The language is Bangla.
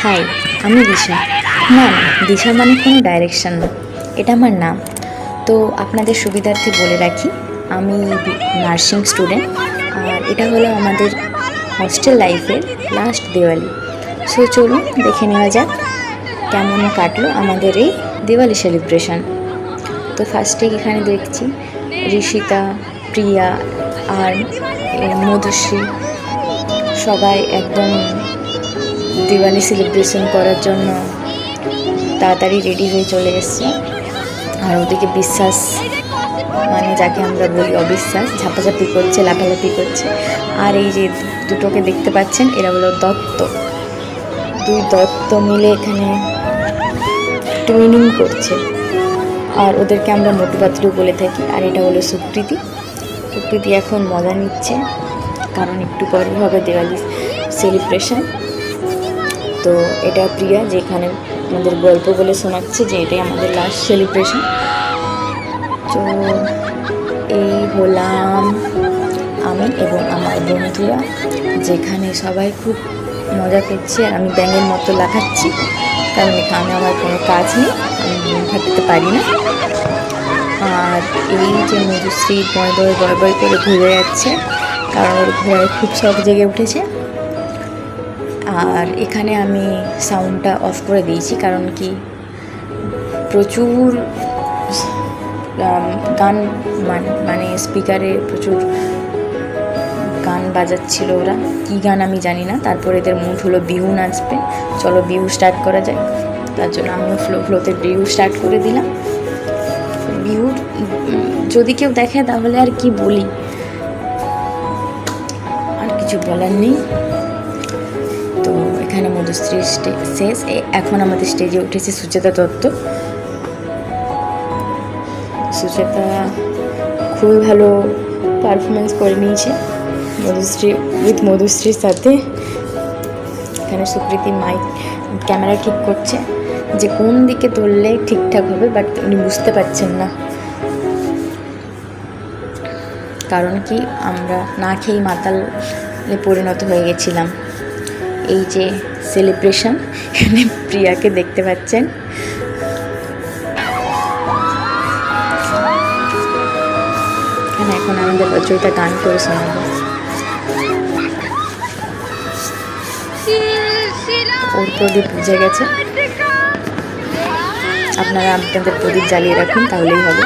হাই, আমি দিশা। না না, দিশা মানে কোনো ডাইরেকশন না, এটা আমার নাম। তো আপনাদের সুবিধার্থে বলে রাখি, আমি নার্সিং স্টুডেন্ট, আর এটা হলো আমাদের হস্টেল লাইফের লাস্ট দিওয়ালি। সো চলুন দেখে নেওয়া যাক কেমন কাটলো আমাদের এই দিওয়ালি সেলিব্রেশন। তো ফার্স্টে এখানে দেখছি ঋষিতা, প্রিয়া আর মধুশ্রী সবাই একদম দিওয়ালি সেলিব্রেশন করার জন্য তাড়াতাড়ি রেডি হয়ে চলে এসছে। আর ওদিকে বিশ্বাস, মানে যাকে আমরা বলি অবিশ্বাস, ঝাপাঝাপি করছে, লাফালাফি করছে। আর এই যে দুটোকে দেখতে পাচ্ছেন, এরা হলো দত্ত। দুই দত্ত মিলে এখানে টুইনিং করছে, আর ওদেরকে আমরা মোটু পাতলু বলে থাকি। আর এটা হলো সুকৃতি। সুকৃতি এখন মজা নিচ্ছে, কারণ একটু পরে হবে দিওয়ালি সেলিব্রেশন। তো এটা প্রিয়া, যেখানে আমাদের গল্প বলে শোনাচ্ছে যে এটাই আমাদের লাস্ট সেলিব্রেশন। তো এই হলাম আমি এবং আমার বন্ধুরা, যেখানে সবাই খুব মজা করছে। আর আমি ব্যাঙের মতো লাফাচ্ছি, কারণ এখানে আমার কোনো কাজ নেই, আমি থাকতে পারি না। আর এই যে মধুশ্রী বয় বয় বয় বয় করে ঘুরে যাচ্ছে, কারণ ওর ঘোড়ায় খুব শখ জেগে উঠেছে। আর এখানে আমি সাউন্ডটা অফ করে দিয়েছি, কারণ কি প্রচুর গান, মানে স্পিকারে প্রচুর গান বাজাচ্ছিল ওরা। কী গান আমি জানি না। তারপর এদের মুড হলো বিহু নাচবে, চলো বিহু স্টার্ট করা যায়। তার জন্য আমিও ফ্লোতে বিহু স্টার্ট করে দিলাম। বিহুর যদি কেউ দেখে তাহলে আর কি বলি, আর কিছু বলার নেই। তো এখানে মধুশ্রীর শেষ। এখন আমাদের স্টেজে উঠেছে সুচেতা দত্ত। সুচেতা খুবই ভালো পারফরমেন্স করে নিয়েছে মধুশ্রীর সাথে। এখানে সুকৃতি মাইক ক্যামেরা ঠিক করছে যে কোন দিকে ধরলে ঠিকঠাক হবে, বাট উনি বুঝতে পারছেন না, কারণ কি আমরা না খেয়েই মাতালে পরিণত হয়ে গেছিলাম। এই যে সেলিব্রেশন, এখানে প্রিয়াকে দেখতে পাচ্ছেন। এখানে এখন আমাদের রচয়িতা গান করে শোনাবো। ওর প্রদীপ বুঝে গেছে, আপনারা আপনাদের প্রদীপ জ্বালিয়ে রাখুন, তাহলেই হবে।